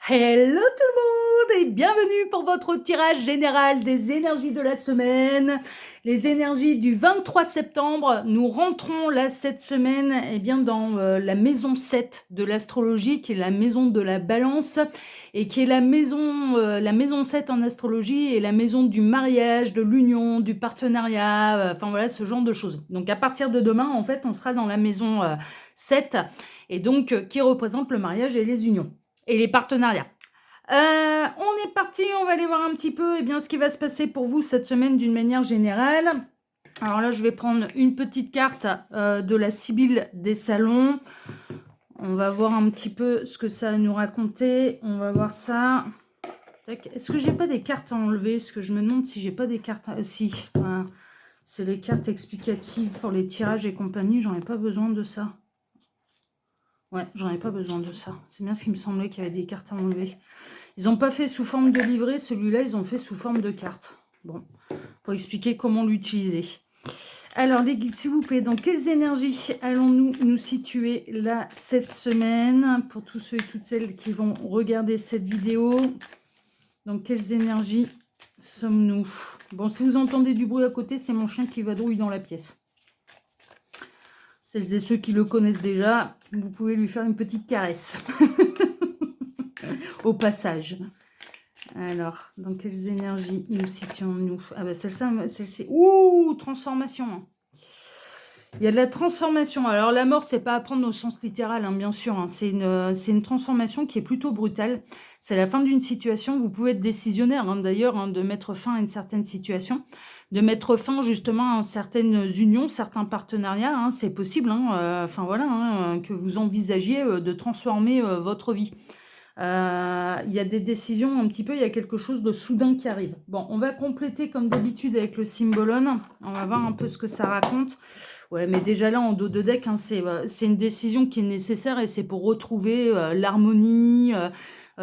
Hello tout le monde et bienvenue pour votre tirage général des énergies de la semaine. Les énergies du 23 septembre, nous rentrons là cette semaine dans la maison 7 de l'astrologie qui est la maison de la balance et qui est la maison 7 en astrologie et la maison du mariage, de l'union, du partenariat, enfin voilà ce genre de choses. Donc à partir de demain en fait on sera dans la maison 7 et donc qui représente le mariage et les unions et les partenariats. On est parti, on va aller voir un petit peu ce qui va se passer pour vous cette semaine d'une manière générale. Alors là, je vais prendre une petite carte de la Sibylle des salons. On va voir un petit peu ce que ça va nous raconter. On va voir ça. Est-ce que j'ai pas des cartes à enlever? Parce que je me demande si j'ai pas des cartes... Si, voilà. C'est les cartes explicatives pour les tirages et compagnie. J'en ai pas besoin de ça. Ouais, j'en ai pas besoin de ça. C'est bien ce qui me semblait qu'il y avait des cartes à enlever. Ils n'ont pas fait sous forme de livret, celui-là, ils ont fait sous forme de carte. Bon, pour expliquer comment l'utiliser. Alors, les guides, s'il vous plaît, dans quelles énergies allons-nous nous situer là cette semaine? Pour tous ceux et toutes celles qui vont regarder cette vidéo, dans quelles énergies sommes-nous? Bon, si vous entendez du bruit à côté, c'est mon chien qui vadrouille dans la pièce. Celles et ceux qui le connaissent déjà, vous pouvez lui faire une petite caresse. Au passage. Alors, dans quelles énergies nous situons-nous? Ah bah celle-ci. Ouh, transformation. Il y a de la transformation. Alors la mort, c'est pas à prendre au sens littéral, hein, bien sûr. Hein. C'est une transformation qui est plutôt brutale. C'est la fin d'une situation. Vous pouvez être décisionnaire, hein, d'ailleurs, hein, de mettre fin à une certaine situation, de mettre fin justement à certaines unions, certains partenariats. Hein, c'est possible. Hein, enfin voilà, hein, que vous envisagiez de transformer votre vie. Il y a des décisions un petit peu, il y a quelque chose de soudain qui arrive. Bon, on va compléter comme d'habitude avec le symbolone. On va voir un peu ce que ça raconte. Ouais, mais déjà là, en dos de deck, hein, c'est une décision qui est nécessaire et c'est pour retrouver l'harmonie,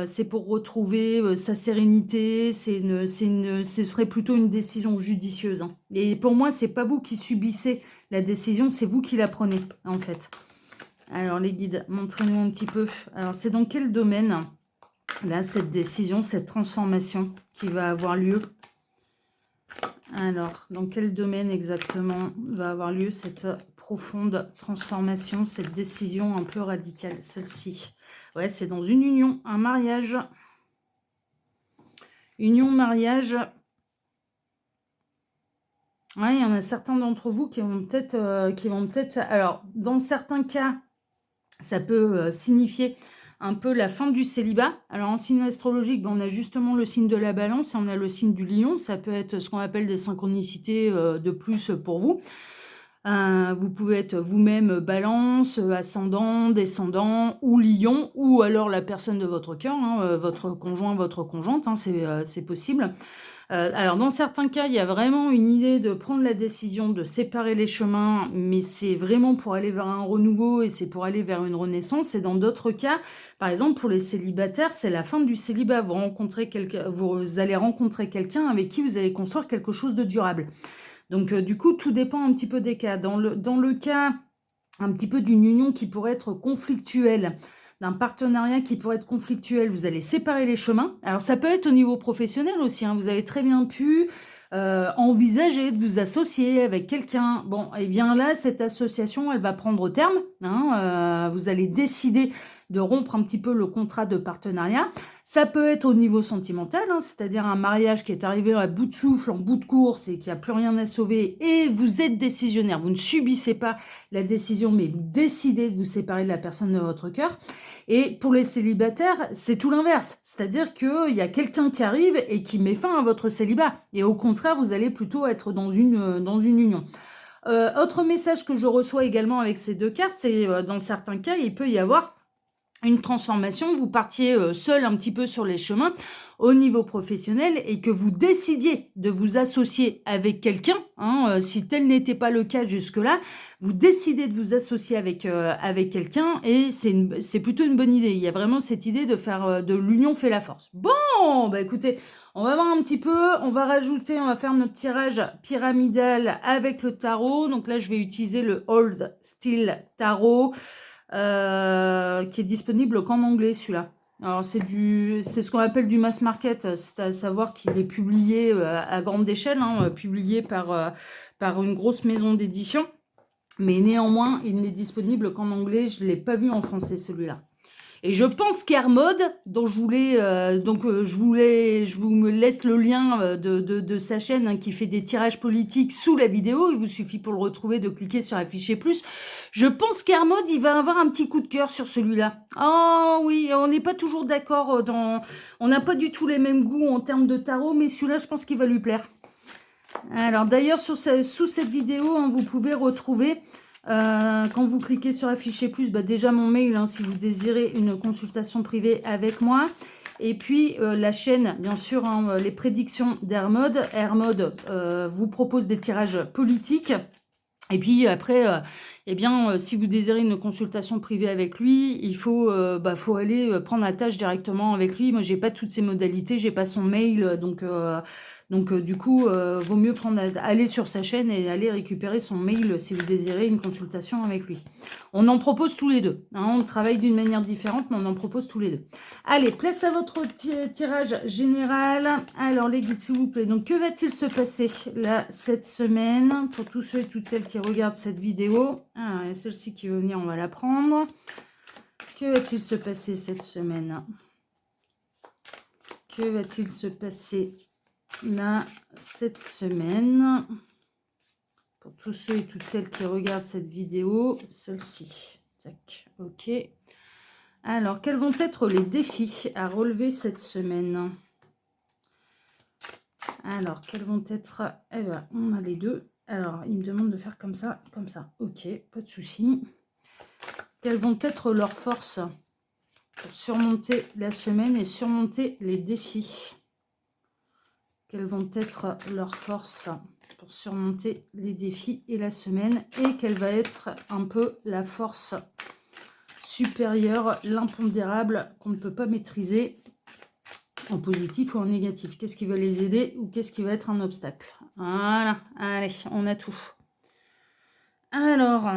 c'est pour retrouver sa sérénité. Ce serait plutôt une décision judicieuse. Hein. Et pour moi, c'est pas vous qui subissez la décision, c'est vous qui la prenez, en fait. Alors les guides, montrez-nous un petit peu. Alors c'est dans quel domaine, là, cette décision, cette transformation qui va avoir lieu? Alors, dans quel domaine exactement va avoir lieu cette profonde transformation, cette décision un peu radicale, celle-ci? Ouais, c'est dans une union, un mariage. Union, mariage. Ouais, il y en a certains d'entre vous qui vont peut-être... alors, dans certains cas, ça peut signifier un peu la fin du célibat. Alors en signe astrologique, on a justement le signe de la balance et on a le signe du lion. Ça peut être ce qu'on appelle des synchronicités de plus pour vous. Vous pouvez être vous-même balance, ascendant, descendant ou lion, ou alors la personne de votre cœur, hein, votre conjoint, votre conjointe, hein, c'est possible. Alors, dans certains cas, il y a vraiment une idée de prendre la décision de séparer les chemins, mais c'est vraiment pour aller vers un renouveau et c'est pour aller vers une renaissance. Et dans d'autres cas, par exemple, pour les célibataires, c'est la fin du célibat. Vous allez rencontrer quelqu'un avec qui vous allez construire quelque chose de durable. Donc, du coup, tout dépend un petit peu des cas. Dans le cas un petit peu d'une union qui pourrait être conflictuelle, d'un partenariat qui pourrait être conflictuel, vous allez séparer les chemins. Alors ça peut être au niveau professionnel aussi, hein. Vous avez très bien pu envisager de vous associer avec quelqu'un. Bon, et bien là, cette association, elle va prendre terme. Hein, vous allez décider de rompre un petit peu le contrat de partenariat. Ça peut être au niveau sentimental, hein, c'est-à-dire un mariage qui est arrivé à bout de souffle, en bout de course et qui n'a plus rien à sauver, et vous êtes décisionnaire, vous ne subissez pas la décision, mais vous décidez de vous séparer de la personne de votre cœur. Et pour les célibataires, c'est tout l'inverse, c'est-à-dire qu'il y a quelqu'un qui arrive et qui met fin à votre célibat, et au contraire, vous allez plutôt être dans une union. Autre message que je reçois également avec ces deux cartes, c'est dans certains cas, il peut y avoir une transformation, vous partiez seul un petit peu sur les chemins au niveau professionnel et que vous décidiez de vous associer avec quelqu'un, hein, si tel n'était pas le cas jusque-là, vous décidez de vous associer avec quelqu'un et c'est plutôt une bonne idée. Il y a vraiment cette idée de faire de l'union fait la force. Bon, bah écoutez, on va voir un petit peu, on va faire notre tirage pyramidal avec le tarot. Donc là, je vais utiliser le Old Style Tarot. Qui est disponible qu'en anglais celui-là. Alors, c'est ce qu'on appelle du mass market, c'est à savoir qu'il est publié à grande échelle, hein, publié par une grosse maison d'édition. Mais néanmoins, il n'est disponible qu'en anglais. Je ne l'ai pas vu en français, celui-là. Et je pense qu'Hermod, dont je vous me laisse le lien de sa chaîne hein, qui fait des tirages politiques sous la vidéo. Il vous suffit pour le retrouver de cliquer sur afficher plus. Je pense qu'Hermod, il va avoir un petit coup de cœur sur celui-là. Oh oui, on n'est pas toujours d'accord on n'a pas du tout les mêmes goûts en termes de tarot, mais celui-là, je pense qu'il va lui plaire. Alors d'ailleurs, sous cette vidéo, hein, vous pouvez retrouver... quand vous cliquez sur afficher plus, bah déjà mon mail hein, si vous désirez une consultation privée avec moi. Et puis la chaîne, bien sûr, hein, les prédictions d'Hermod. Hermod vous propose des tirages politiques. Et puis après, eh bien, si vous désirez une consultation privée avec lui, il faut aller prendre la tâche directement avec lui. Moi, j'ai pas toutes ses modalités, j'ai pas son mail, donc du coup, vaut mieux aller sur sa chaîne et aller récupérer son mail si vous désirez une consultation avec lui. On en propose tous les deux. Hein, on travaille d'une manière différente, mais on en propose tous les deux. Allez, place à votre tirage général. Alors, les guides, s'il vous plaît. Donc, que va-t-il se passer là, cette semaine, pour tous ceux et toutes celles qui regardent cette vidéo? Ah, et celle-ci qui veut venir, on va la prendre. Que va-t-il se passer cette semaine? Que va-t-il se passer là, cette semaine? Pour tous ceux et toutes celles qui regardent cette vidéo, celle-ci. Tac, ok. Alors, quels vont être les défis à relever cette semaine? Alors, quels vont être... Eh ben, on a les deux. Alors, il me demande de faire comme ça, comme ça. Ok, pas de souci. Quelles vont être leurs forces pour surmonter la semaine et surmonter les défis? Quelles vont être leurs forces pour surmonter les défis et la semaine? Et quelle va être un peu la force supérieure, l'impondérable qu'on ne peut pas maîtriser en positif ou en négatif? Qu'est-ce qui va les aider ou qu'est-ce qui va être un obstacle? Voilà, allez, on a tout. Alors,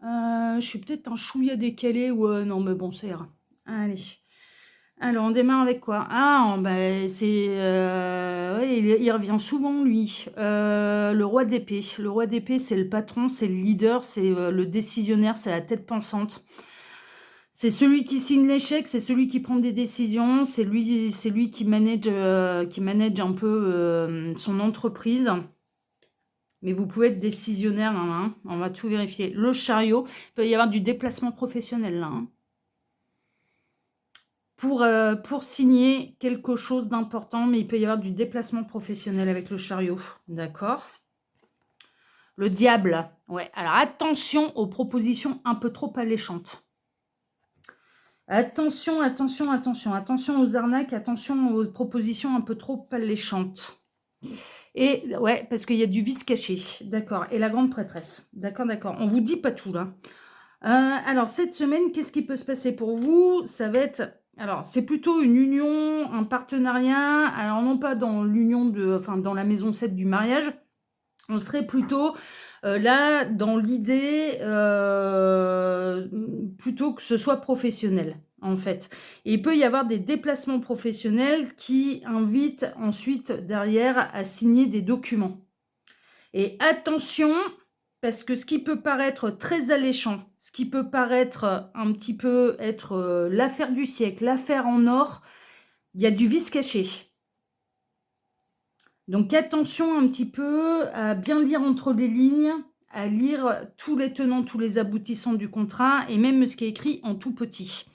je suis peut-être un chouïa décalé ou non, mais bon, ça ira. Allez. Alors, on démarre avec quoi? Ah, bah, c'est... ouais, il revient souvent, lui. Le roi d'épée. Le roi d'épée, c'est le patron, c'est le leader, c'est le décisionnaire, c'est la tête pensante. C'est celui qui signe l'échec, c'est celui qui prend des décisions, c'est lui qui manage un peu son entreprise. Mais vous pouvez être décisionnaire, là, hein. On va tout vérifier. Le chariot, il peut y avoir du déplacement professionnel, là. Hein. Pour signer quelque chose d'important, mais il peut y avoir du déplacement professionnel avec le chariot. D'accord. Le diable. Ouais, alors attention aux propositions un peu trop alléchantes. Attention, attention, attention. Attention aux arnaques, attention aux propositions un peu trop alléchantes. Et ouais, parce qu'il y a du vice caché. D'accord. Et la grande prêtresse. D'accord, d'accord. On vous dit pas tout là. Alors, cette semaine, qu'est-ce qui peut se passer pour vous? Ça va être... Alors, c'est plutôt une union, un partenariat. Alors, non pas dans l'union dans la maison 7 du mariage. On serait plutôt là, dans l'idée, plutôt que ce soit professionnel, en fait. Et il peut y avoir des déplacements professionnels qui invitent ensuite, derrière, à signer des documents. Et attention, parce que ce qui peut paraître très alléchant, ce qui peut paraître un petit peu être l'affaire du siècle, l'affaire en or, il y a du vice caché. Donc attention un petit peu à bien lire entre les lignes, à lire tous les tenants, tous les aboutissants du contrat et même ce qui est écrit en tout petit.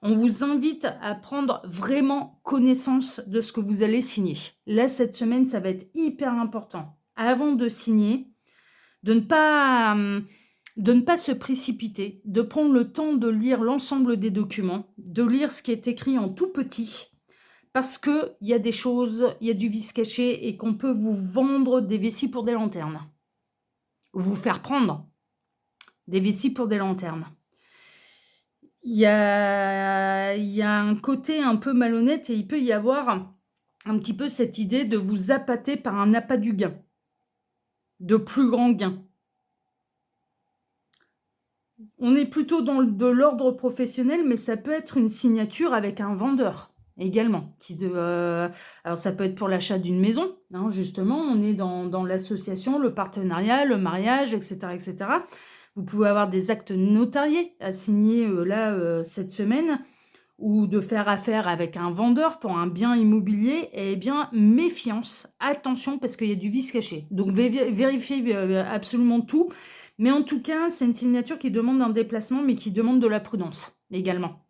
On vous invite à prendre vraiment connaissance de ce que vous allez signer. Là, cette semaine, ça va être hyper important. Avant de signer, de ne pas se précipiter, de prendre le temps de lire l'ensemble des documents, de lire ce qui est écrit en tout petit, parce qu'il y a des choses, il y a du vice caché et qu'on peut vous vendre des vessies pour des lanternes. Vous faire prendre des vessies pour des lanternes. Il y a un côté un peu malhonnête et il peut y avoir un petit peu cette idée de vous appâter par un appât du gain. De plus grands gains. On est plutôt dans de l'ordre professionnel, mais ça peut être une signature avec un vendeur également. Alors ça peut être pour l'achat d'une maison, hein, justement, on est dans l'association, le partenariat, le mariage, etc., etc. Vous pouvez avoir des actes notariés à signer cette semaine, ou de faire affaire avec un vendeur pour un bien immobilier. Eh bien, méfiance, attention, parce qu'il y a du vice caché. Donc vérifiez absolument tout. Mais en tout cas, c'est une signature qui demande un déplacement, mais qui demande de la prudence également.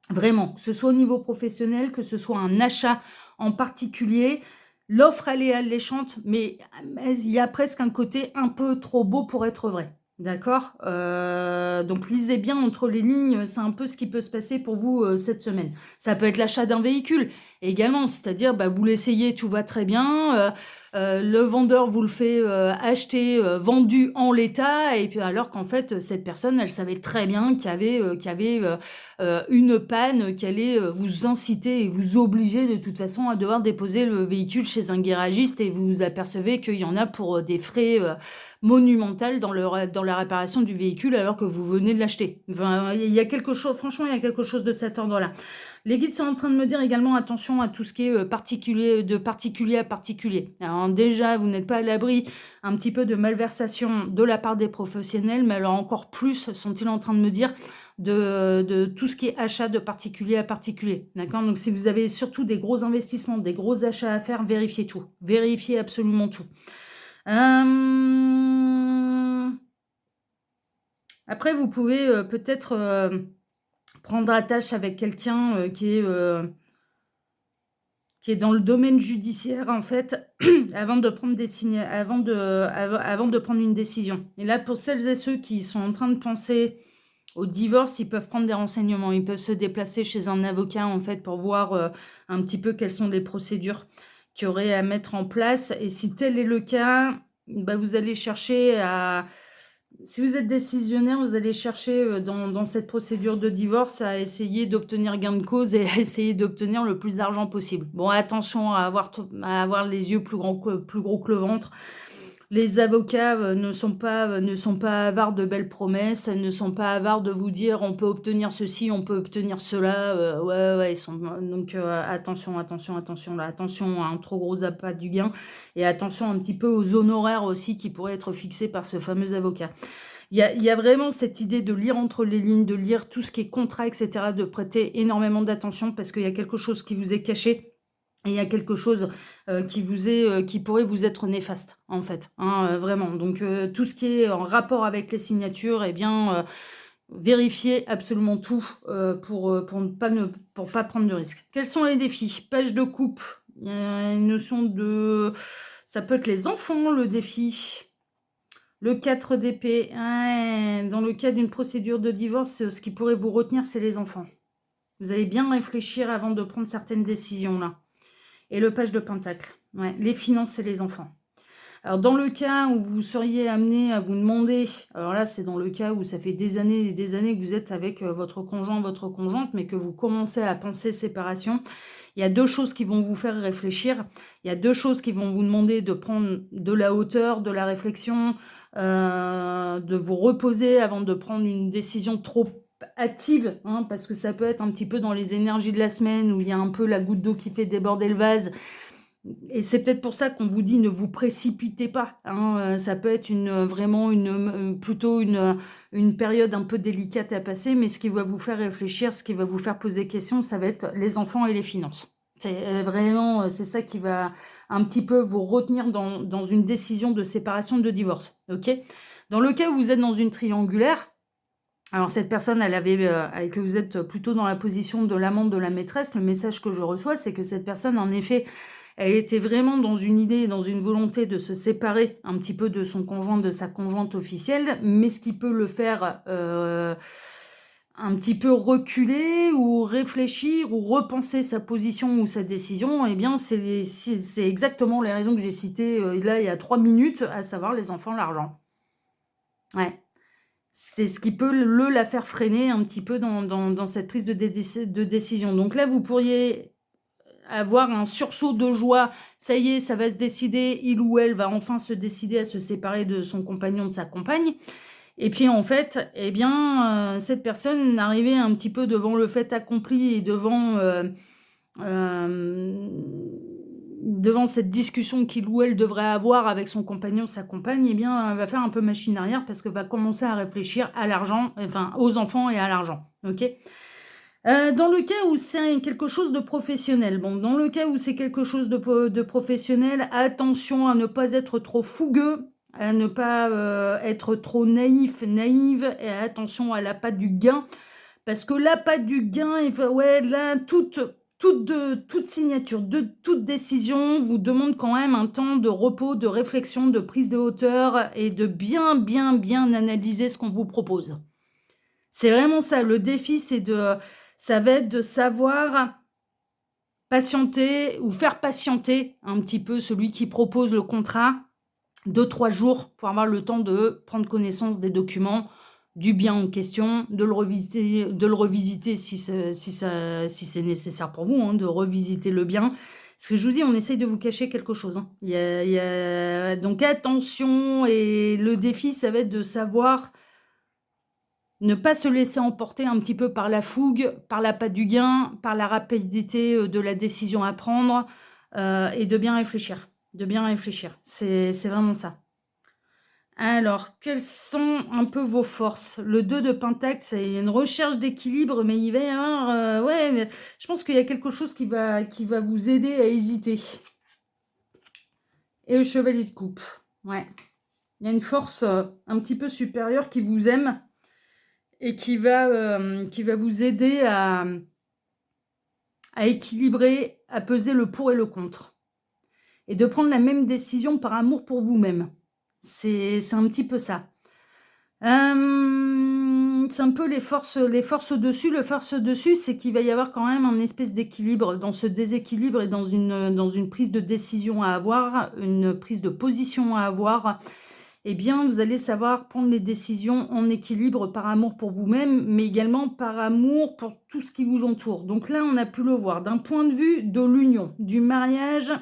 Vraiment, que ce soit au niveau professionnel, que ce soit un achat en particulier, l'offre elle est alléchante, mais il y a presque un côté un peu trop beau pour être vrai. D'accord. Donc lisez bien entre les lignes, c'est un peu ce qui peut se passer pour vous cette semaine. Ça peut être l'achat d'un véhicule également, c'est-à-dire vous l'essayez, tout va très bien, le vendeur vous le fait acheter, vendu en l'état, et puis alors qu'en fait cette personne elle savait très bien qu'il y avait une panne qui allait vous inciter et vous obliger de toute façon à devoir déposer le véhicule chez un garagiste, et vous vous apercevez qu'il y en a pour des frais monumentaux dans la réparation du véhicule alors que vous venez de l'acheter. Enfin, il y a quelque chose, franchement, il y a quelque chose de cet ordre-là. Les guides sont en train de me dire également attention à tout ce qui est particulier, de particulier à particulier. Alors déjà, vous n'êtes pas à l'abri un petit peu de malversation de la part des professionnels, mais alors encore plus sont-ils en train de me dire de tout ce qui est achat de particulier à particulier. D'accord. Donc si vous avez surtout des gros investissements, des gros achats à faire, vérifiez tout. Vérifiez absolument tout. Après, vous pouvez peut-être prendre attache avec quelqu'un qui est dans le domaine judiciaire, en fait, avant de prendre avant de prendre une décision. Et là, pour celles et ceux qui sont en train de penser au divorce, ils peuvent prendre des renseignements. Ils peuvent se déplacer chez un avocat, en fait, pour voir un petit peu quelles sont les procédures qu'il y aurait à mettre en place. Et si tel est le cas, vous allez chercher à... Si vous êtes décisionnaire, vous allez chercher dans cette procédure de divorce à essayer d'obtenir gain de cause et à essayer d'obtenir le plus d'argent possible. Bon, attention à avoir les yeux plus gros que le ventre. Les avocats ne sont pas avares de belles promesses, ne sont pas avares de vous dire on peut obtenir ceci, on peut obtenir cela. Ouais, ils sont donc attention là, attention à un trop gros appât du gain, et attention un petit peu aux honoraires aussi qui pourraient être fixés par ce fameux avocat. Il y a vraiment cette idée de lire entre les lignes, de lire tout ce qui est contrat, etc., de prêter énormément d'attention parce qu'il y a quelque chose qui vous est caché. Et il y a quelque chose qui pourrait vous être néfaste, en fait, hein, vraiment. Donc, tout ce qui est en rapport avec les signatures, eh bien, vérifiez absolument tout pour ne pas prendre de risques. Quels sont les défis? Page de coupe. Il y a une notion de... Ça peut être les enfants, le défi. Le 4 d'épée. Ouais, dans le cas d'une procédure de divorce, ce qui pourrait vous retenir, c'est les enfants. Vous allez bien réfléchir avant de prendre certaines décisions, là. Et le page de pentacle, ouais, les finances et les enfants. Alors, dans le cas où vous seriez amené à vous demander, alors là, c'est dans le cas où ça fait des années et des années que vous êtes avec votre conjoint, votre conjointe, mais que vous commencez à penser séparation, il y a deux choses qui vont vous faire réfléchir. Il y a deux choses qui vont vous demander de prendre de la hauteur, de la réflexion, de vous reposer avant de prendre une décision trop hâtive, hein, parce que ça peut être un petit peu dans les énergies de la semaine où il y a un peu la goutte d'eau qui fait déborder le vase. Et c'est peut-être pour ça qu'on vous dit ne vous précipitez pas, hein. Ça peut être plutôt une période un peu délicate à passer, mais ce qui va vous faire réfléchir, ce qui va vous faire poser question, ça va être les enfants et les finances. C'est vraiment, c'est ça qui va un petit peu vous retenir dans une décision de séparation, de divorce. Ok. Dans le cas où vous êtes dans une triangulaire, alors cette personne, que vous êtes plutôt dans la position de l'amante, de la maîtresse, le message que je reçois, c'est que cette personne, en effet, elle était vraiment dans une idée, dans une volonté de se séparer un petit peu de son conjoint, de sa conjointe officielle, mais ce qui peut le faire un petit peu reculer ou réfléchir ou repenser sa position ou sa décision, eh bien c'est exactement les raisons que j'ai citées là il y a 3 minutes, à savoir les enfants, l'argent. Ouais. C'est ce qui peut la faire freiner un petit peu dans cette prise de décision. Donc là, vous pourriez avoir un sursaut de joie. Ça y est, ça va se décider. Il ou elle va enfin se décider à se séparer de son compagnon, de sa compagne. Et puis en fait, eh bien, cette personne arrivée un petit peu devant le fait accompli et euh, devant cette discussion qu'il ou elle devrait avoir avec son compagnon, sa compagne, eh bien, elle va faire un peu machine arrière parce qu'elle va commencer à réfléchir à l'argent, enfin aux enfants et à l'argent. Ok. Dans le cas où c'est quelque chose de professionnel, bon, dans le cas où c'est quelque chose de professionnel, attention à ne pas être trop fougueux, à ne pas être trop naïve, et attention à la patte du gain, parce que la patte du gain, ouais, là, toute signature, toute décision vous demande quand même un temps de repos, de réflexion, de prise de hauteur et de bien analyser ce qu'on vous propose. C'est vraiment ça, le défi, ça va être de savoir patienter ou faire patienter un petit peu celui qui propose le contrat 2-3 jours pour avoir le temps de prendre connaissance des documents, du bien en question, de le revisiter si c'est nécessaire pour vous, hein, de revisiter le bien. Parce que je vous dis, on essaye de vous cacher quelque chose. Hein. Donc attention, et le défi, ça va être de savoir ne pas se laisser emporter un petit peu par la fougue, par la patte du gain, par la rapidité de la décision à prendre, et de bien réfléchir. De bien réfléchir. C'est vraiment ça. Alors, quelles sont un peu vos forces? Le 2 de Pentacle, c'est une recherche d'équilibre, mais il va y avoir... ouais, mais je pense qu'il y a quelque chose qui va vous aider à hésiter. Et le Chevalier de Coupe. Ouais. Il y a une force un petit peu supérieure qui vous aime et qui va vous aider à équilibrer, à peser le pour et le contre. Et de prendre la même décision par amour pour vous-même. C'est un petit peu ça. C'est un peu les forces dessus. Le force dessus, c'est qu'il va y avoir quand même un espèce d'équilibre. Dans ce déséquilibre et dans une prise de décision à avoir, une prise de position à avoir, eh bien, vous allez savoir prendre les décisions en équilibre par amour pour vous-même, mais également par amour pour tout ce qui vous entoure. Donc là, on a pu le voir. D'un point de vue de l'union, du mariage,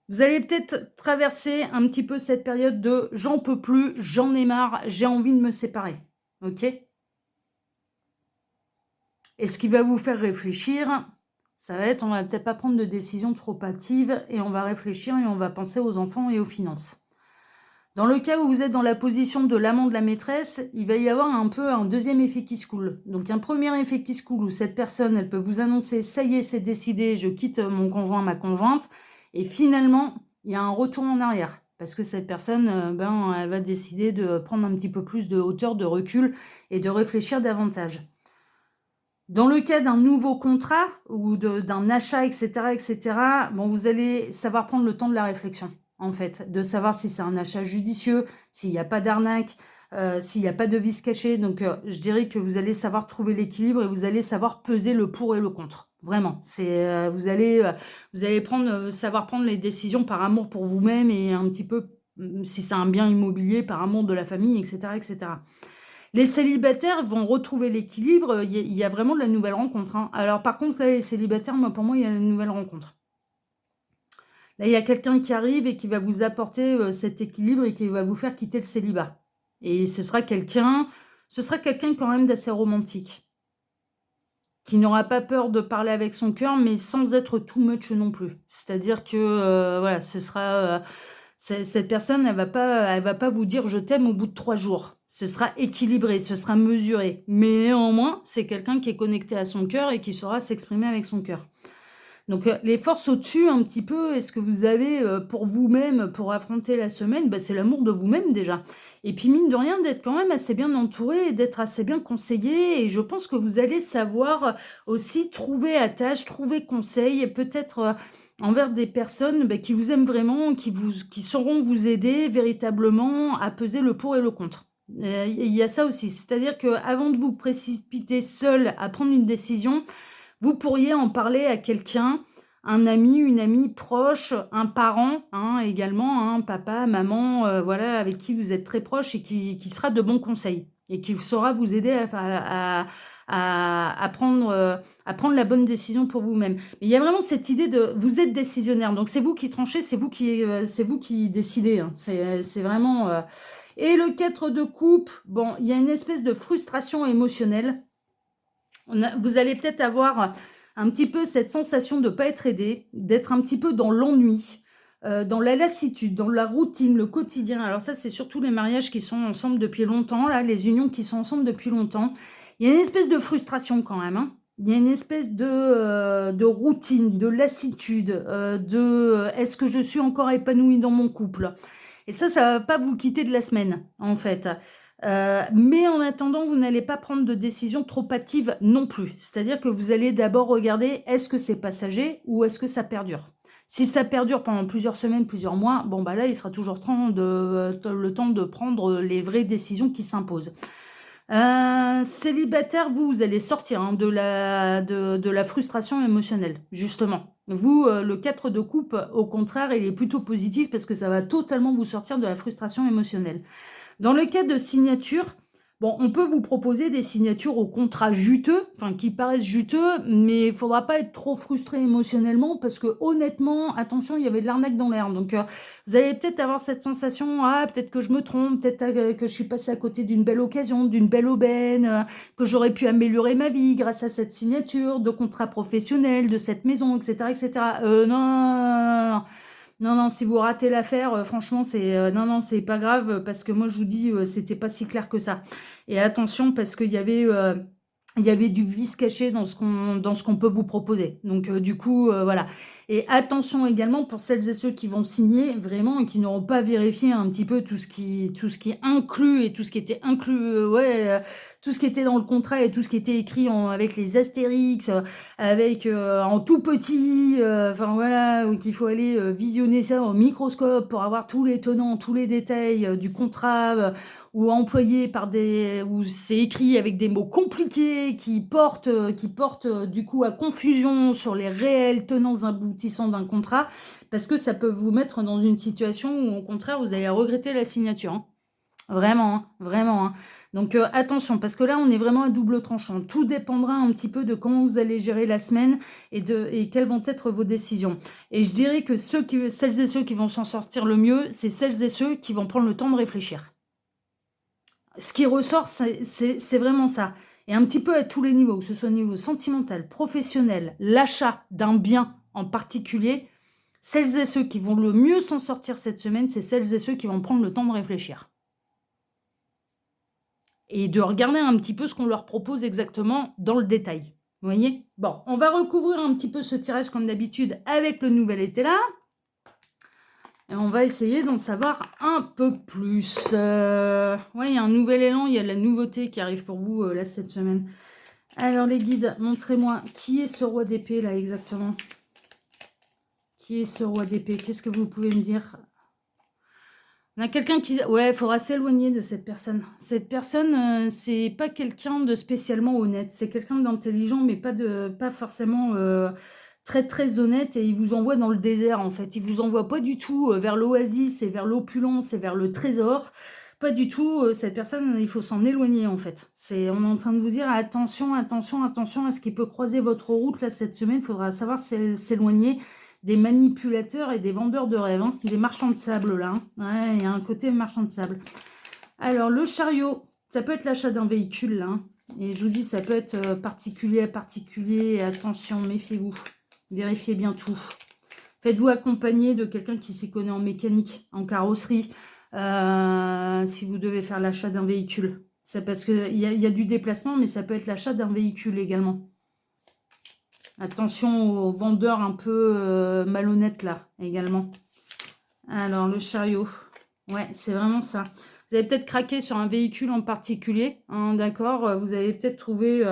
vous allez peut-être traverser un petit peu cette période de « j'en peux plus, j'en ai marre, j'ai envie de me séparer ». Ok ? Et ce qui va vous faire réfléchir, ça va être, on va peut-être pas prendre de décision trop hâtive et on va réfléchir et on va penser aux enfants et aux finances. Dans le cas où vous êtes dans la position de l'amant de la maîtresse, il va y avoir un peu un deuxième effet qui se coule. Donc un premier effet qui se coule où cette personne, elle peut vous annoncer « ça y est, c'est décidé, je quitte mon conjoint, ma conjointe ». Et finalement, il y a un retour en arrière. Parce que cette personne, elle va décider de prendre un petit peu plus de hauteur, de recul et de réfléchir davantage. Dans le cas d'un nouveau contrat ou d'un achat, etc., bon, vous allez savoir prendre le temps de la réflexion, en fait, de savoir si c'est un achat judicieux, s'il n'y a pas d'arnaque, s'il n'y a pas de vice caché. Donc, je dirais que vous allez savoir trouver l'équilibre et vous allez savoir peser le pour et le contre. Vraiment, vous allez savoir prendre les décisions par amour pour vous-même et un petit peu, si c'est un bien immobilier, par amour de la famille, etc. Les célibataires vont retrouver l'équilibre. Il y a vraiment de la nouvelle rencontre. Hein. Alors, par contre, là, les célibataires, pour moi, il y a une nouvelle rencontre. Là, il y a quelqu'un qui arrive et qui va vous apporter cet équilibre et qui va vous faire quitter le célibat. Et ce sera quelqu'un quand même d'assez romantique, qui n'aura pas peur de parler avec son cœur, mais sans être too much non plus. C'est-à-dire que, voilà, ce sera... cette personne, elle va pas vous dire « je t'aime » au bout de 3 jours. Ce sera équilibré, ce sera mesuré. Mais néanmoins, c'est quelqu'un qui est connecté à son cœur et qui saura s'exprimer avec son cœur. Donc, les forces au-dessus, un petit peu, est-ce que vous avez pour vous-même, pour affronter la semaine, c'est l'amour de vous-même déjà. Et puis, mine de rien, d'être quand même assez bien entouré, d'être assez bien conseillé. Et je pense que vous allez savoir aussi trouver attache, trouver conseil, et peut-être... envers des personnes qui vous aiment vraiment, qui sauront vous aider véritablement à peser le pour et le contre. Il y a ça aussi, c'est-à-dire qu'avant de vous précipiter seul à prendre une décision, vous pourriez en parler à quelqu'un, un ami, une amie proche, un parent également, papa, maman, voilà, avec qui vous êtes très proche et qui sera de bons conseils et qui saura vous aider à prendre la bonne décision pour vous-même. Mais il y a vraiment cette idée de vous êtes décisionnaire, donc c'est vous qui tranchez, c'est vous qui décidez, hein. C'est vraiment... Et le 4 de coupe, bon, il y a une espèce de frustration émotionnelle. Vous allez peut-être avoir un petit peu cette sensation de ne pas être aidé, d'être un petit peu dans l'ennui, dans la lassitude, dans la routine, le quotidien. Alors ça, c'est surtout les mariages qui sont ensemble depuis longtemps, là, les unions qui sont ensemble depuis longtemps. Il y a une espèce de frustration quand même, hein. Il y a une espèce de routine, de lassitude, est-ce que je suis encore épanouie dans mon couple? Et ça ne va pas vous quitter de la semaine, en fait. Mais en attendant, vous n'allez pas prendre de décision trop hâtive non plus. C'est-à-dire que vous allez d'abord regarder, est-ce que c'est passager ou est-ce que ça perdure? Si ça perdure pendant plusieurs semaines, plusieurs mois, bon bah là, il sera toujours le temps de prendre les vraies décisions qui s'imposent. Célibataire, vous allez sortir, hein, de la frustration émotionnelle, justement. Vous, le 4 de coupe, au contraire, il est plutôt positif parce que ça va totalement vous sortir de la frustration émotionnelle. Dans le cas de signature, bon, on peut vous proposer des signatures au contrat juteux, enfin qui paraissent juteux, mais il ne faudra pas être trop frustré émotionnellement parce que honnêtement, attention, il y avait de l'arnaque dans l'air. Donc vous allez peut-être avoir cette sensation, ah peut-être que je me trompe, peut-être que je suis passé à côté d'une belle occasion, d'une belle aubaine, que j'aurais pu améliorer ma vie grâce à cette signature de contrat professionnel, de cette maison, etc. etc. Non. Non, non, si vous ratez l'affaire, franchement, non, non, c'est pas grave parce que moi, je vous dis, c'était pas si clair que ça. Et attention parce qu'il y avait du vice caché dans ce qu'on peut vous proposer. Donc, du coup, voilà. Et attention également pour celles et ceux qui vont signer vraiment et qui n'auront pas vérifié un petit peu tout ce qui est inclus et tout ce qui était inclus, tout ce qui était dans le contrat et tout ce qui était écrit avec les astérix, avec en tout petit, enfin voilà, qu'il faut aller visionner ça au microscope pour avoir tous les tenants, tous les détails du contrat, ou employé où c'est écrit avec des mots compliqués qui portent du coup à confusion sur les réels tenants aboutissants d'un contrat, parce que ça peut vous mettre dans une situation où au contraire vous allez regretter la signature, hein. Vraiment, hein, vraiment, hein. Donc attention, parce que là on est vraiment à double tranchant. Tout dépendra un petit peu de comment vous allez gérer la semaine et quelles vont être vos décisions. Et je dirais que celles et ceux qui vont s'en sortir le mieux, c'est celles et ceux qui vont prendre le temps de réfléchir. Ce qui ressort, c'est vraiment ça. Et un petit peu à tous les niveaux, que ce soit au niveau sentimental, professionnel, l'achat d'un bien en particulier, celles et ceux qui vont le mieux s'en sortir cette semaine, c'est celles et ceux qui vont prendre le temps de réfléchir. Et de regarder un petit peu ce qu'on leur propose exactement dans le détail. Vous voyez? Bon, on va recouvrir un petit peu ce tirage comme d'habitude avec le nouvel été là. Et on va essayer d'en savoir un peu plus. Ouais, il y a un nouvel élan, il y a de la nouveauté qui arrive pour vous là cette semaine. Alors les guides, montrez-moi, qui est ce roi d'épée là exactement? Qui est ce roi d'épée? Qu'est-ce que vous pouvez me dire? On a quelqu'un qui... Ouais, il faudra s'éloigner de cette personne. Cette personne, c'est pas quelqu'un de spécialement honnête. C'est quelqu'un d'intelligent, mais pas forcément très très honnête. Et il vous envoie dans le désert, en fait. Il vous envoie pas du tout vers l'oasis et vers l'opulence et vers le trésor. Pas du tout. Cette personne, il faut s'en éloigner, en fait. On est en train de vous dire, attention, attention, attention à ce qui peut croiser votre route, là, cette semaine. Il faudra savoir s'éloigner des manipulateurs et des vendeurs de rêves, hein, des marchands de sable là, hein. Ouais, il y a un côté marchand de sable. Alors le chariot, ça peut être l'achat d'un véhicule là, hein. Et je vous dis, ça peut être particulier à particulier. Attention, méfiez-vous, vérifiez bien tout. Faites-vous accompagner de quelqu'un qui s'y connaît en mécanique, en carrosserie, si vous devez faire l'achat d'un véhicule. C'est parce qu'il y a du déplacement, mais ça peut être l'achat d'un véhicule également. Attention aux vendeurs un peu malhonnêtes là, également. Alors, le chariot. Ouais, c'est vraiment ça. Vous avez peut-être craqué sur un véhicule en particulier, hein, d'accord? Vous avez peut-être trouvé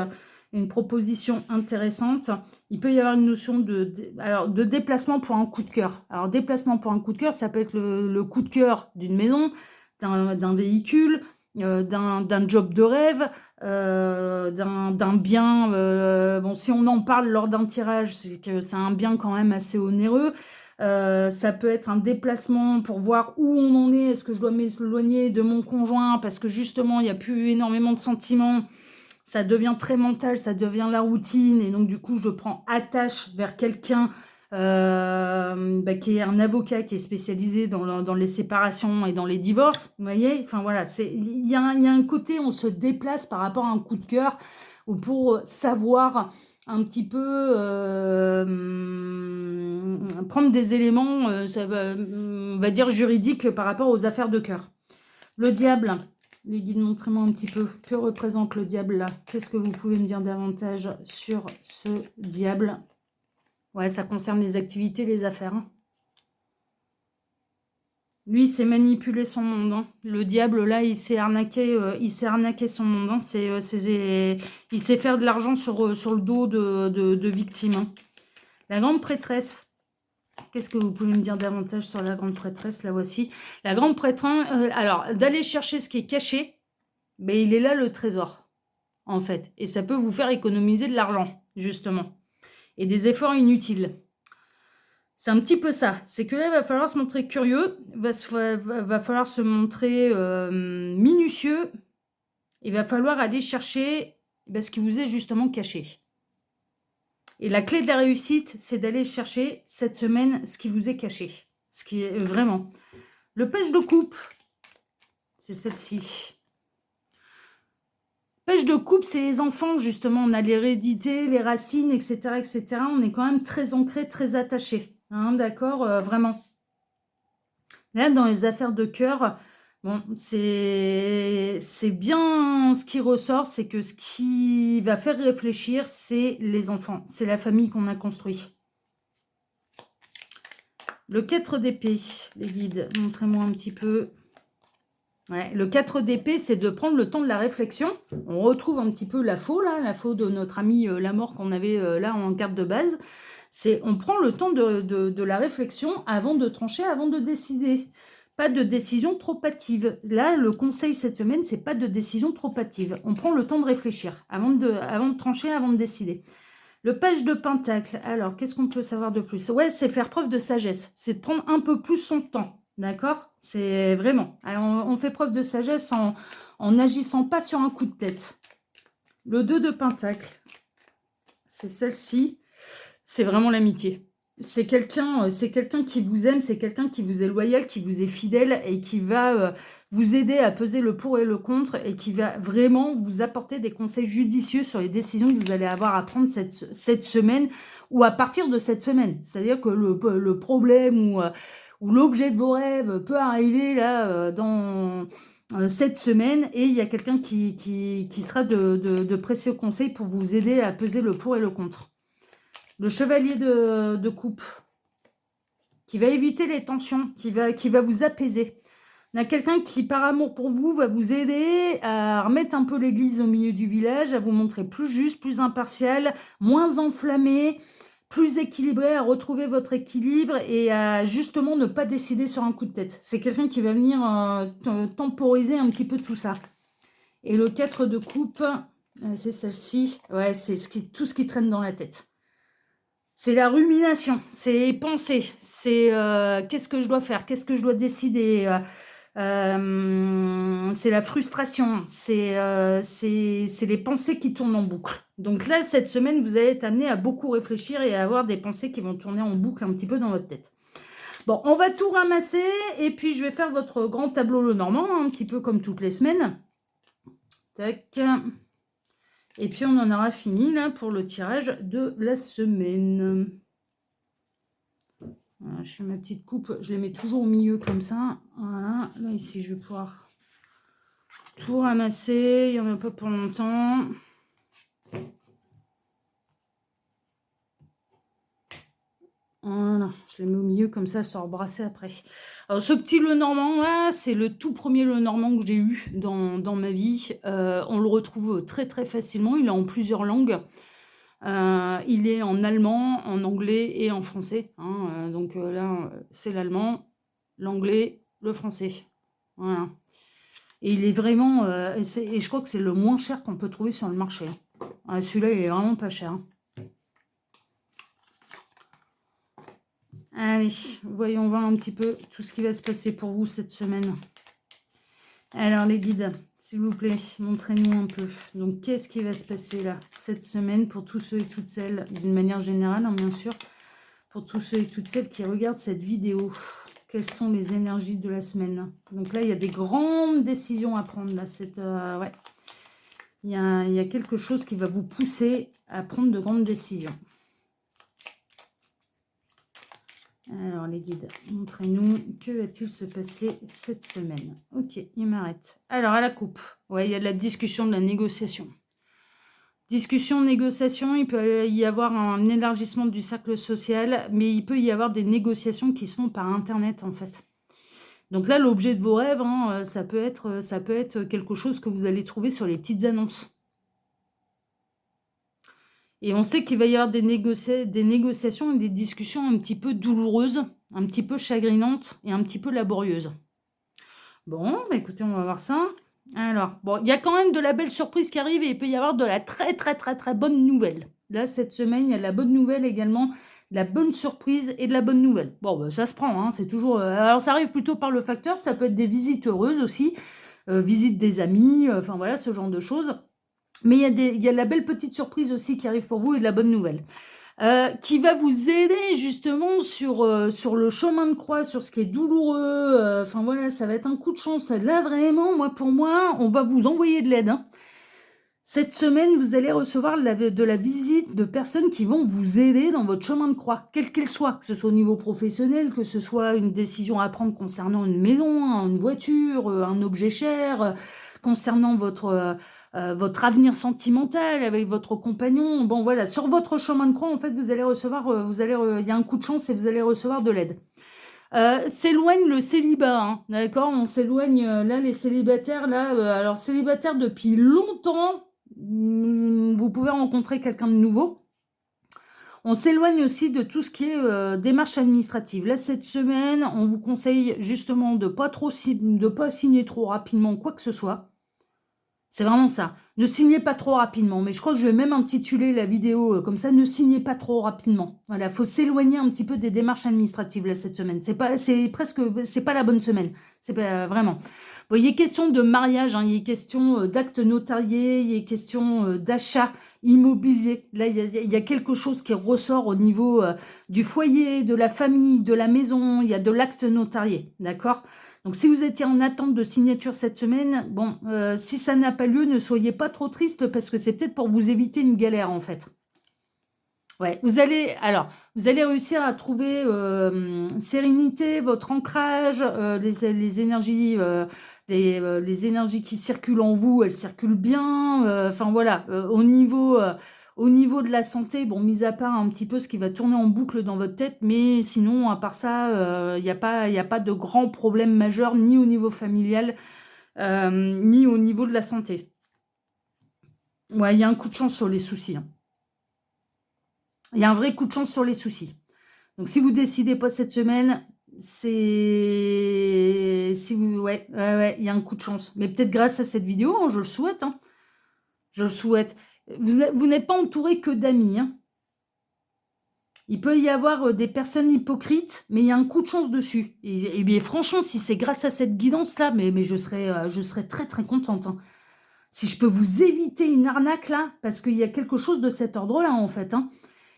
une proposition intéressante. Il peut y avoir une notion de déplacement pour un coup de cœur. Alors, déplacement pour un coup de cœur, ça peut être le coup de cœur d'une maison, d'un véhicule, d'un job de rêve, d'un bien. Bon, si on en parle lors d'un tirage, c'est que c'est un bien quand même assez onéreux. Ça peut être un déplacement pour voir où on en est. Est-ce que je dois m'éloigner de mon conjoint parce que justement, il n'y a plus énormément de sentiments? ça devient très mental, ça devient la routine, et donc du coup, je prends attache vers quelqu'un qui est un avocat qui est spécialisé dans les séparations et dans les divorces, vous voyez. Enfin voilà, il y a un côté, on se déplace par rapport à un coup de cœur, ou pour savoir un petit peu prendre des éléments, on va dire juridiques par rapport aux affaires de cœur. Le diable, les guides, montrez-moi un petit peu. Que représente le diable là? Qu'est-ce que vous pouvez me dire davantage sur ce diable? Ouais, ça concerne les activités, les affaires. Hein. Lui, c'est manipuler son monde. Hein. Le diable, là, il s'est arnaqué son monde. Hein. Il sait faire de l'argent sur le dos de victimes. Hein. La grande prêtresse. Qu'est-ce que vous pouvez me dire davantage sur la grande prêtresse? La voici. La grande prêtresse, alors, d'aller chercher ce qui est caché, mais il est là le trésor, en fait. Et ça peut vous faire économiser de l'argent, justement. Et des efforts inutiles. C'est un petit peu ça. C'est que là, il va falloir se montrer curieux, va falloir se montrer minutieux. Il va falloir aller chercher ce qui vous est justement caché. Et la clé de la réussite, c'est d'aller chercher cette semaine ce qui vous est caché. Ce qui est vraiment. Le pêche de coupe, c'est celle-ci. Pêche de coupe, c'est les enfants, justement. On a l'hérédité, les racines, etc., etc. On est quand même très ancré, très attaché. Hein, d'accord, vraiment. Là, dans les affaires de cœur, bon, c'est bien ce qui ressort, c'est que ce qui va faire réfléchir, c'est les enfants. C'est la famille qu'on a construit. Le 4 d'épée, les guides, montrez-moi un petit peu. Ouais, le 4 d'épée, c'est de prendre le temps de la réflexion. On retrouve un petit peu la faux, là, la faux de notre ami la mort qu'on avait là en carte de base. C'est on prend le temps de la réflexion avant de trancher, avant de décider. Pas de décision trop hâtive. Là, le conseil cette semaine, c'est pas de décision trop hâtive. On prend le temps de réfléchir avant de trancher, avant de décider. Le page de pentacle. Alors, qu'est-ce qu'on peut savoir de plus? Ouais, c'est faire preuve de sagesse. C'est de prendre un peu plus son temps. D'accord? C'est vraiment. Alors, on fait preuve de sagesse en n'agissant pas sur un coup de tête. Le 2 de pentacle. C'est celle-ci. C'est vraiment l'amitié. C'est quelqu'un qui vous aime, c'est quelqu'un qui vous est loyal, qui vous est fidèle et qui va vous aider à peser le pour et le contre et qui va vraiment vous apporter des conseils judicieux sur les décisions que vous allez avoir à prendre cette semaine ou à partir de cette semaine. C'est-à-dire que le problème ou l'objet de vos rêves peut arriver là dans cette semaine et il y a quelqu'un qui sera de précieux conseils pour vous aider à peser le pour et le contre. Le chevalier de coupe, qui va éviter les tensions, qui va vous apaiser. On a quelqu'un qui, par amour pour vous, va vous aider à remettre un peu l'église au milieu du village, à vous montrer plus juste, plus impartial, moins enflammé, plus équilibré, à retrouver votre équilibre et à justement ne pas décider sur un coup de tête. C'est quelqu'un qui va venir temporiser un petit peu tout ça. Et le 4 de coupe, c'est celle-ci. Ouais, c'est tout ce qui traîne dans la tête. C'est la rumination, c'est les pensées, c'est qu'est-ce que je dois faire, qu'est-ce que je dois décider, c'est la frustration, c'est les pensées qui tournent en boucle. Donc là, cette semaine, vous allez être amené à beaucoup réfléchir et à avoir des pensées qui vont tourner en boucle un petit peu dans votre tête. Bon, on va tout ramasser et puis je vais faire votre grand tableau le normand, un petit peu comme toutes les semaines. Tac. Et puis, on en aura fini, là, pour le tirage de la semaine. Voilà, je fais ma petite coupe. Je les mets toujours au milieu, comme ça. Voilà. Là, ici, je vais pouvoir tout ramasser. Il n'y en a pas pour longtemps. Voilà, je les mets au milieu, comme ça, sans rebrasser après. Alors, ce petit le normand, là, c'est le tout premier le normand que j'ai eu dans ma vie. On le retrouve très, très facilement. Il est en plusieurs langues. Il est en allemand, en anglais et en français. Hein, donc là, c'est l'allemand, l'anglais, le français. Voilà. Et il est vraiment... et je crois que c'est le moins cher qu'on peut trouver sur le marché. Celui-là, il est vraiment pas cher. Allez, voyons voir un petit peu tout ce qui va se passer pour vous cette semaine. Alors, les guides, s'il vous plaît, montrez-nous un peu. Donc, qu'est-ce qui va se passer là, cette semaine, pour tous ceux et toutes celles, d'une manière générale, hein, bien sûr, pour tous ceux et toutes celles qui regardent cette vidéo. Quelles sont les énergies de la semaine? Donc là, il y a des grandes décisions à prendre. Là, ouais. Il y a quelque chose qui va vous pousser à prendre de grandes décisions. Alors, les guides, montrez-nous, que va-t-il se passer cette semaine? Ok, il m'arrête. Alors, à la coupe, ouais, il y a de la discussion, de la négociation. Discussion, négociation, il peut y avoir un élargissement du cercle social, mais il peut y avoir des négociations qui se font par Internet, en fait. Donc là, l'objet de vos rêves, hein, ça peut être quelque chose que vous allez trouver sur les petites annonces. Et on sait qu'il va y avoir des négociations et des discussions un petit peu douloureuses, un petit peu chagrinantes et un petit peu laborieuses. Bon, bah écoutez, on va voir ça. Alors, bon, il y a quand même de la belle surprise qui arrive et il peut y avoir de la très bonne nouvelle. Là, cette semaine, il y a de la bonne nouvelle également, de la bonne surprise et de la bonne nouvelle. Bon, bah, ça se prend, hein, c'est toujours... alors, ça arrive plutôt par le facteur, ça peut être des visites heureuses aussi, visites des amis, enfin voilà, ce genre de choses. Mais il y a de la belle petite surprise aussi qui arrive pour vous et de la bonne nouvelle. Qui va vous aider justement sur le chemin de croix, sur ce qui est douloureux. Enfin voilà, ça va être un coup de chance. Là vraiment, pour moi, on va vous envoyer de l'aide. Hein. Cette semaine, vous allez recevoir de la visite de personnes qui vont vous aider dans votre chemin de croix, quel qu'il soit, que ce soit au niveau professionnel, que ce soit une décision à prendre concernant une maison, une voiture, un objet cher, concernant votre avenir sentimental avec votre compagnon. Bon voilà, sur votre chemin de croix, en fait, vous allez recevoir, il y a un coup de chance et vous allez recevoir de l'aide. S'éloigne le célibat, hein, d'accord? On s'éloigne, là, les célibataires, là, alors célibataires depuis longtemps, vous pouvez rencontrer quelqu'un de nouveau. On s'éloigne aussi de tout ce qui est démarche administrative. Là, cette semaine, on vous conseille justement de pas signer trop rapidement quoi que ce soit. C'est vraiment ça. Ne signez pas trop rapidement. Mais je crois que je vais même intituler la vidéo comme ça. Ne signez pas trop rapidement. Voilà, faut s'éloigner un petit peu des démarches administratives là cette semaine. C'est pas la bonne semaine. C'est pas vraiment. Bon, il est question de mariage, hein, il est question d'actes notariés, il est question d'achat immobilier. Là, il y a quelque chose qui ressort au niveau du foyer, de la famille, de la maison. Il y a de l'acte notarié, d'accord? Donc, si vous étiez en attente de signature cette semaine, bon, si ça n'a pas lieu, ne soyez pas trop triste parce que c'est peut-être pour vous éviter une galère, en fait. Ouais, vous allez réussir à trouver sérénité, votre ancrage, les énergies, les énergies qui circulent en vous, elles circulent bien. Enfin voilà, au niveau de la santé, bon, mis à part un petit peu ce qui va tourner en boucle dans votre tête, mais sinon, à part ça, il n'y a pas de grands problèmes majeurs, ni au niveau familial, ni au niveau de la santé. Ouais, il y a un coup de chance sur les soucis. Hein. Il y a un vrai coup de chance sur les soucis. Donc, si vous ne décidez pas cette semaine, ouais, il y a un coup de chance. Mais peut-être grâce à cette vidéo, hein, je le souhaite. Hein. Je le souhaite. Vous n'êtes pas entouré que d'amis. Hein. Il peut y avoir des personnes hypocrites, mais il y a un coup de chance dessus. Et bien, franchement, si c'est grâce à cette guidance-là, mais je serais très, très contente. Hein. Si je peux vous éviter une arnaque, là, parce qu'il y a quelque chose de cet ordre-là, en fait, hein.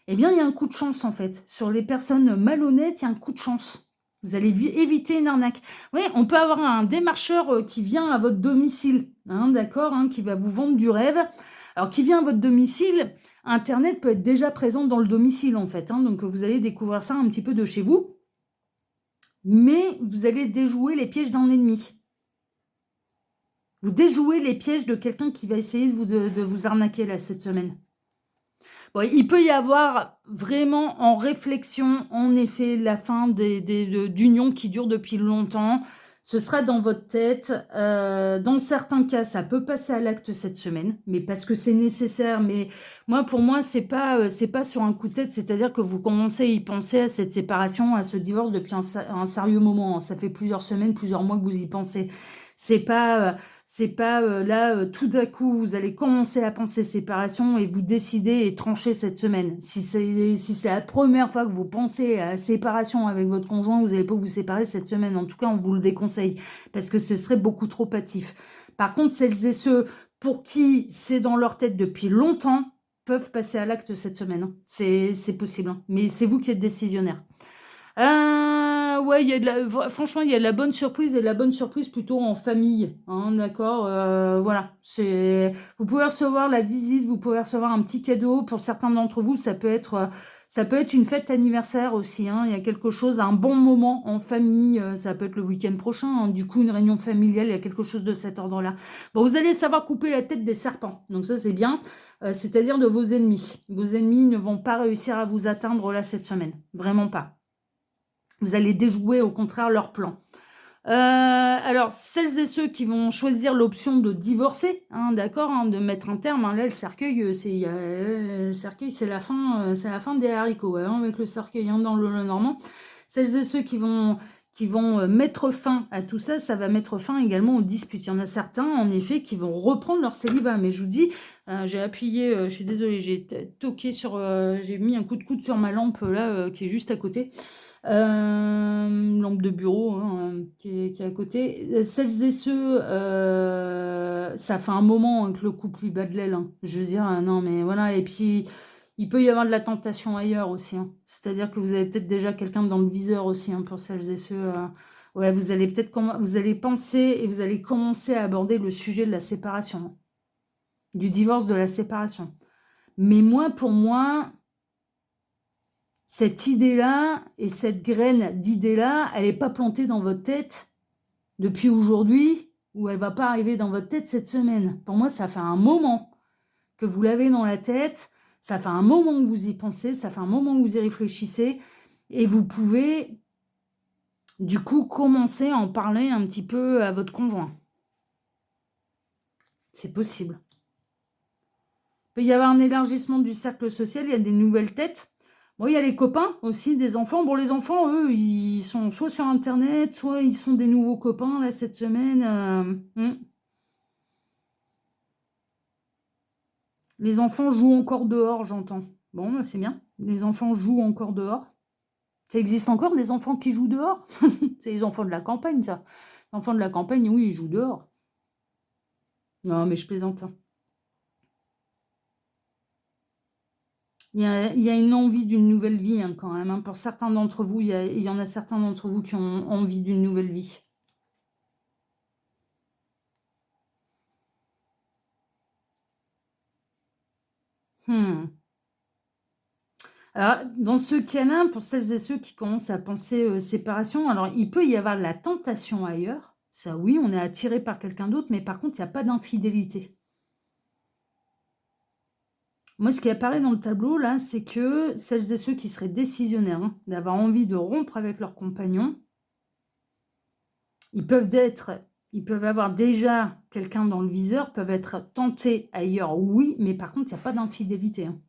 Eh bien, il y a un coup de chance, en fait. Sur les personnes malhonnêtes, il y a un coup de chance. Vous allez éviter une arnaque. Oui, on peut avoir un démarcheur qui vient à votre domicile, hein, d'accord, hein, qui va vous vendre du rêve. Alors, qui vient à votre domicile, Internet peut être déjà présent dans le domicile, en fait. Hein, donc, vous allez découvrir ça un petit peu de chez vous. Mais vous allez déjouer les pièges d'un ennemi. Vous déjouez les pièges de quelqu'un qui va essayer de vous arnaquer, là, cette semaine. Bon, il peut y avoir vraiment en réflexion, en effet, la fin d'unions qui durent depuis longtemps. Ce sera dans votre tête. Dans certains cas, ça peut passer à l'acte cette semaine, mais parce que c'est nécessaire. Mais pour moi, c'est pas sur un coup de tête. C'est-à-dire que vous commencez à y penser à cette séparation, à ce divorce depuis un sérieux moment. Ça fait plusieurs semaines, plusieurs mois que vous y pensez. C'est pas là, tout d'un coup, vous allez commencer à penser séparation et vous décidez et tranchez cette semaine. Si c'est la première fois que vous pensez à séparation avec votre conjoint, vous n'allez pas vous séparer cette semaine. En tout cas, on vous le déconseille parce que ce serait beaucoup trop hâtif. Par contre, celles et ceux pour qui c'est dans leur tête depuis longtemps peuvent passer à l'acte cette semaine, hein. C'est possible, hein. Mais c'est vous qui êtes décisionnaire. Ouais, il y a franchement, il y a de la bonne surprise et de la bonne surprise plutôt en famille, hein, d'accord. Voilà, vous pouvez recevoir la visite, vous pouvez recevoir un petit cadeau. Pour certains d'entre vous, ça peut être une fête anniversaire aussi, hein. Il y a quelque chose, un bon moment en famille. Ça peut être le week-end prochain, hein. Du coup, une réunion familiale, il y a quelque chose de cet ordre-là. Bon, vous allez savoir couper la tête des serpents, donc ça c'est bien. C'est-à-dire de vos ennemis. Vos ennemis ne vont pas réussir à vous atteindre là cette semaine, vraiment pas. Vous allez déjouer au contraire leur plan. Alors, celles et ceux qui vont choisir l'option de divorcer, hein, d'accord, hein, de mettre un terme, hein, là, le cercueil, c'est la fin des haricots, hein, avec le cercueil, hein, dans le normand. Celles et ceux qui vont mettre fin à tout ça, ça va mettre fin également aux disputes. Il y en a certains, en effet, qui vont reprendre leur célibat. Mais je vous dis, j'ai appuyé, je suis désolée, j'ai toqué sur, j'ai mis un coup de coude sur ma lampe, là, qui est juste à côté. Lampe de bureau, hein, qui est à côté. Celles et ceux, ça fait un moment, hein, que le couple il bat de l'aile, hein. Je veux dire, non mais voilà. Et puis il peut y avoir de la tentation ailleurs aussi, hein. C'est-à-dire que vous avez peut-être déjà quelqu'un dans le viseur aussi, hein, pour celles et ceux. Ouais, vous allez vous allez penser et vous allez commencer à aborder le sujet de la séparation, hein. Du divorce, de la séparation. Mais moi, pour moi, cette idée-là et cette graine d'idée-là, elle n'est pas plantée dans votre tête depuis aujourd'hui, ou elle ne va pas arriver dans votre tête cette semaine. Pour moi, ça fait un moment que vous l'avez dans la tête, ça fait un moment que vous y pensez, ça fait un moment que vous y réfléchissez, et vous pouvez, du coup, commencer à en parler un petit peu à votre conjoint. C'est possible. Il peut y avoir un élargissement du cercle social, il y a des nouvelles têtes. Bon, il y a les copains aussi, des enfants. Bon, les enfants, eux, ils sont soit sur Internet, soit ils sont des nouveaux copains, là, cette semaine. Les enfants jouent encore dehors, j'entends. Bon, bah, c'est bien. Les enfants jouent encore dehors. Ça existe encore, des enfants qui jouent dehors? C'est les enfants de la campagne, ça. Les enfants de la campagne, oui, ils jouent dehors. Non, mais je plaisante, hein. Il y a une envie d'une nouvelle vie, hein, quand même, hein. Pour certains d'entre vous, il y en a certains d'entre vous qui ont envie d'une nouvelle vie. Alors, dans ce cas-là, pour celles et ceux qui commencent à penser séparation, alors il peut y avoir de la tentation ailleurs. Ça, oui, on est attiré par quelqu'un d'autre, mais par contre, il n'y a pas d'infidélité. Moi, ce qui apparaît dans le tableau, là, c'est que celles et ceux qui seraient décisionnaires, hein, d'avoir envie de rompre avec leur compagnon, ils peuvent avoir déjà quelqu'un dans le viseur, peuvent être tentés ailleurs, oui, mais par contre, il n'y a pas d'infidélité, hein.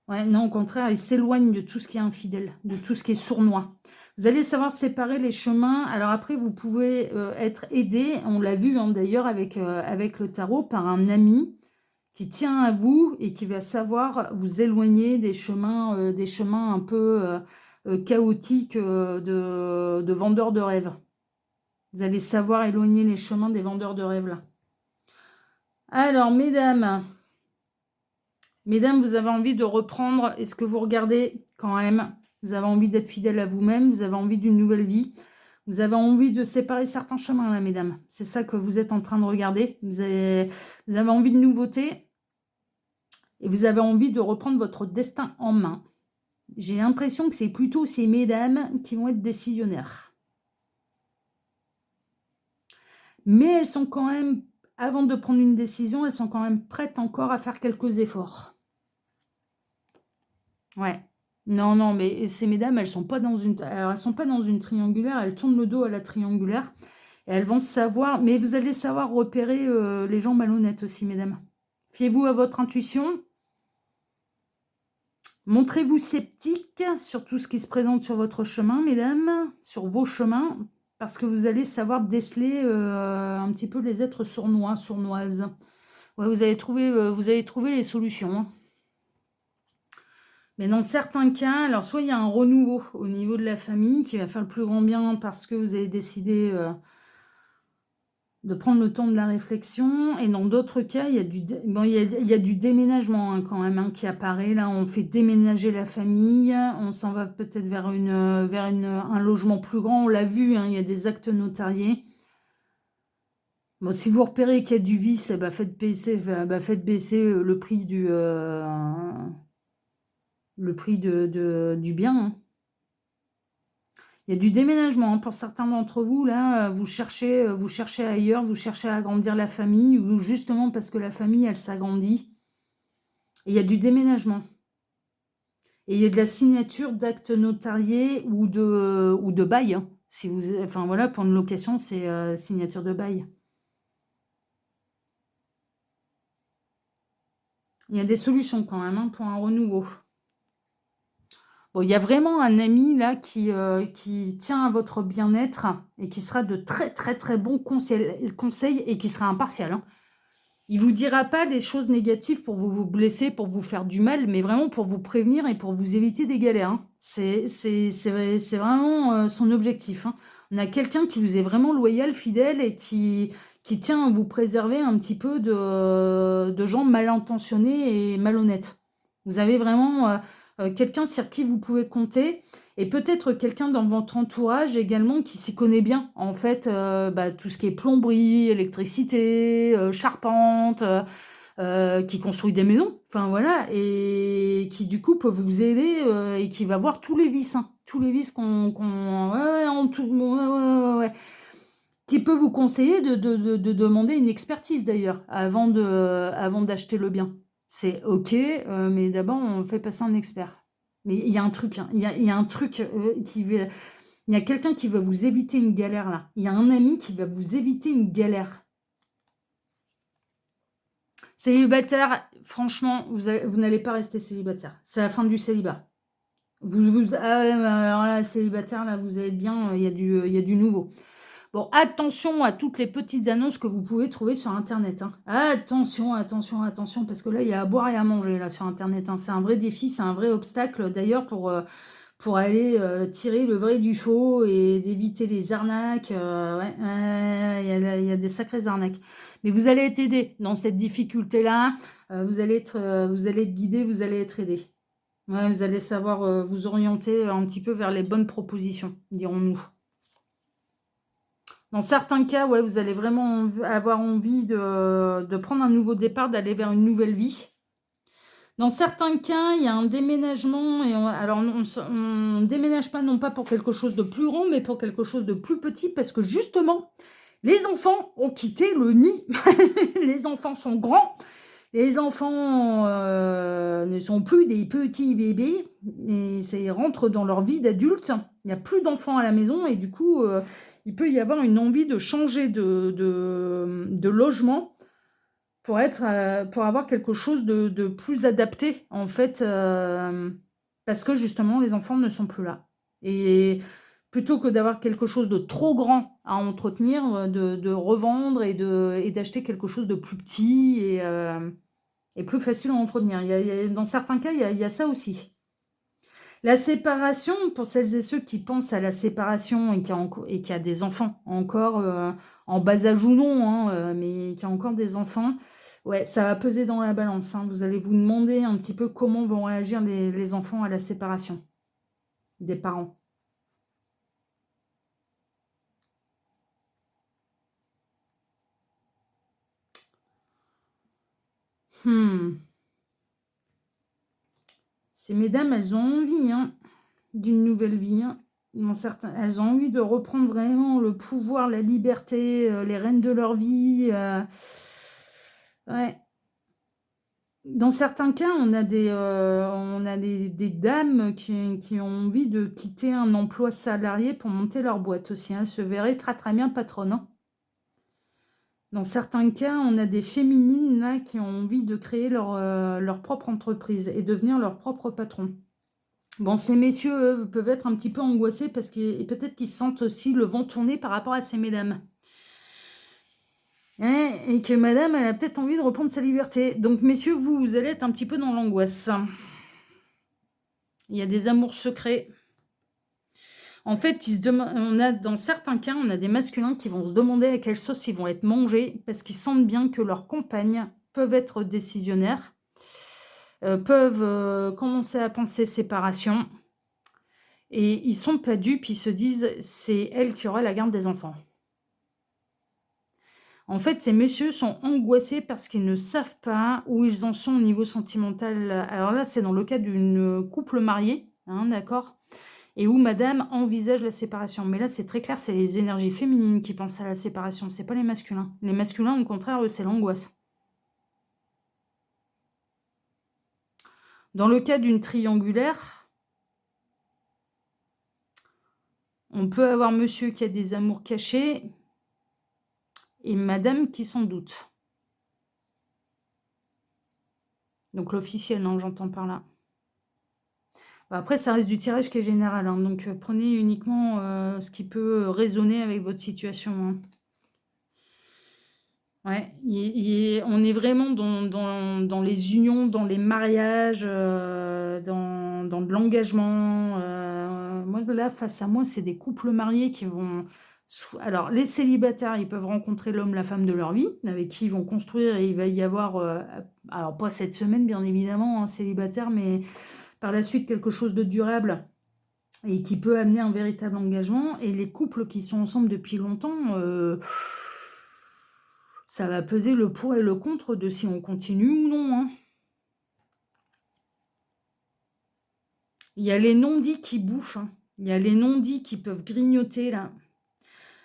Ouais, non, au contraire, ils s'éloignent de tout ce qui est infidèle, de tout ce qui est sournois. Vous allez savoir séparer les chemins. Alors après, vous pouvez être aidé, on l'a vu, hein, d'ailleurs avec le tarot, par un ami qui tient à vous et qui va savoir vous éloigner des chemins un peu chaotiques de vendeurs de rêves. Vous allez savoir éloigner les chemins des vendeurs de rêves là. Alors, mesdames, vous avez envie de reprendre, est-ce que vous regardez quand même? Vous avez envie d'être fidèle à vous-même, vous avez envie d'une nouvelle vie, vous avez envie de séparer certains chemins là, mesdames. C'est ça que vous êtes en train de regarder. Vous avez envie de nouveautés et vous avez envie de reprendre votre destin en main. J'ai l'impression que c'est plutôt ces mesdames qui vont être décisionnaires. Mais elles sont quand même, avant de prendre une décision, elles sont quand même prêtes encore à faire quelques efforts. Ouais. Non, mais ces mesdames, elles sont pas dans une triangulaire, elles tournent le dos à la triangulaire et elles vont savoir, mais vous allez savoir repérer les gens malhonnêtes aussi, mesdames. Fiez-vous à votre intuition. Montrez-vous sceptique sur tout ce qui se présente sur votre chemin, mesdames, sur vos chemins, parce que vous allez savoir déceler un petit peu les êtres sournois, sournoises. Ouais, vous allez trouver les solutions, hein. Mais dans certains cas, alors soit il y a un renouveau au niveau de la famille qui va faire le plus grand bien parce que vous avez décidé de prendre le temps de la réflexion. Et dans d'autres cas, il y a du déménagement hein, quand même hein, qui apparaît. Là, on fait déménager la famille. On s'en va peut-être un logement plus grand. On l'a vu, hein, il y a des actes notariés. Bon, si vous repérez qu'il y a du vice, eh ben, faites baisser le prix du bien. Hein. Il y a du déménagement hein, pour certains d'entre vous. Là, vous cherchez ailleurs, vous cherchez à agrandir la famille, ou justement parce que la famille, elle s'agrandit. Et il y a du déménagement. Et il y a de la signature d'actes notariés ou de bail. Hein. Si vous, enfin voilà, pour une location, c'est signature de bail. Il y a des solutions quand même hein, pour un renouveau. Bon, il y a vraiment un ami là qui tient à votre bien-être et qui sera de très très très bons conseils et qui sera impartial. Hein. Il vous dira pas des choses négatives pour vous blesser, pour vous faire du mal, mais vraiment pour vous prévenir et pour vous éviter des galères. Hein. C'est vraiment son objectif. Hein. On a quelqu'un qui vous est vraiment loyal, fidèle et qui tient à vous préserver un petit peu de gens mal intentionnés et malhonnêtes. Vous avez vraiment quelqu'un sur qui vous pouvez compter. Et peut-être quelqu'un dans votre entourage également qui s'y connaît bien. En fait, tout ce qui est plomberie, électricité, charpente, qui construit des maisons. Enfin voilà, et qui du coup peut vous aider et qui va voir tous les vices. Hein, tous les vices ouais. Qui peut vous conseiller de demander une expertise d'ailleurs avant d'acheter le bien. C'est ok, mais d'abord on fait passer un expert. Mais il y a un truc, hein, il y a un truc il y a quelqu'un qui va vous éviter une galère là. Il y a un ami qui va vous éviter une galère. Célibataire, franchement, vous n'allez pas rester célibataire. C'est la fin du célibat. Alors là, célibataire, là, vous allez bien, il y a du nouveau. Bon, attention à toutes les petites annonces que vous pouvez trouver sur Internet. Hein. Attention, attention, attention, parce que là, il y a à boire et à manger là sur Internet. Hein. C'est un vrai défi, c'est un vrai obstacle. D'ailleurs, pour aller tirer le vrai du faux et d'éviter les arnaques. Il y a des sacrées arnaques. Mais vous allez être aidé dans cette difficulté-là. Vous allez être guidé, vous allez être aidé. Ouais, vous allez savoir vous orienter un petit peu vers les bonnes propositions, dirons-nous. Dans certains cas, ouais, vous allez vraiment avoir envie de prendre un nouveau départ, d'aller vers une nouvelle vie. Dans certains cas, il y a un déménagement. Alors, on ne déménage pas non pas pour quelque chose de plus grand, mais pour quelque chose de plus petit, parce que justement, les enfants ont quitté le nid. Les enfants sont grands. Les enfants ne sont plus des petits bébés, et ils rentrent dans leur vie d'adulte. Il n'y a plus d'enfants à la maison, et du coup, il peut y avoir une envie de changer de logement pour avoir quelque chose de plus adapté, en fait, parce que justement, les enfants ne sont plus là. Et plutôt que d'avoir quelque chose de trop grand à entretenir, de revendre et d'acheter quelque chose de plus petit et plus facile à entretenir. Dans certains cas, il y a ça aussi. La séparation, pour celles et ceux qui pensent à la séparation et qui a des enfants encore en bas âge ou non, hein, mais qui a encore des enfants, ouais, ça va peser dans la balance. Hein. Vous allez vous demander un petit peu comment vont réagir les enfants à la séparation des parents. Ces mesdames, elles ont envie hein, d'une nouvelle vie. Hein. Elles ont envie de reprendre vraiment le pouvoir, la liberté, les rênes de leur vie. Ouais. Dans certains cas, on a des dames qui ont envie de quitter un emploi salarié pour monter leur boîte aussi. Hein. Elles se verraient très très bien patronne. Hein. Dans certains cas, on a des féminines là, qui ont envie de créer leur propre entreprise et devenir leur propre patron. Bon, ces messieurs, eux, peuvent être un petit peu angoissés parce que peut-être qu'ils sentent aussi le vent tourner par rapport à ces mesdames. Et que madame, elle a peut-être envie de reprendre sa liberté. Donc, messieurs, vous allez être un petit peu dans l'angoisse. Il y a des amours secrets. En fait, on a, dans certains cas, on a des masculins qui vont se demander à quelle sauce ils vont être mangés parce qu'ils sentent bien que leurs compagnes peuvent être décisionnaires, peuvent commencer à penser séparation. Et ils sont pas dupes, ils se disent: «C'est elle qui aura la garde des enfants». En fait, ces messieurs sont angoissés parce qu'ils ne savent pas où ils en sont au niveau sentimental. Alors là, c'est dans le cas d'une couple marié, hein, d'accord? Et où madame envisage la séparation. Mais là, c'est très clair, c'est les énergies féminines qui pensent à la séparation, c'est pas les masculins. Les masculins, au contraire, eux, c'est l'angoisse. Dans le cas d'une triangulaire, on peut avoir monsieur qui a des amours cachés et madame qui s'en doute. Donc l'officiel, hein, j'entends par là. Bah, après, ça reste du tirage qui est général, hein, donc prenez uniquement ce qui peut résonner avec votre situation, hein. Ouais, on est vraiment dans les unions, dans les mariages, dans de l'engagement. Moi, là, face à moi, c'est des couples mariés qui vont... Alors, les célibataires, ils peuvent rencontrer l'homme, la femme de leur vie, avec qui ils vont construire, et il va y avoir, alors pas cette semaine, bien évidemment, hein, célibataire, mais par la suite, quelque chose de durable et qui peut amener un véritable engagement. Et les couples qui sont ensemble depuis longtemps, ça va peser le pour et le contre de si on continue ou non, hein. Il y a les non-dits qui bouffent, hein. Il y a les non-dits qui peuvent grignoter, là.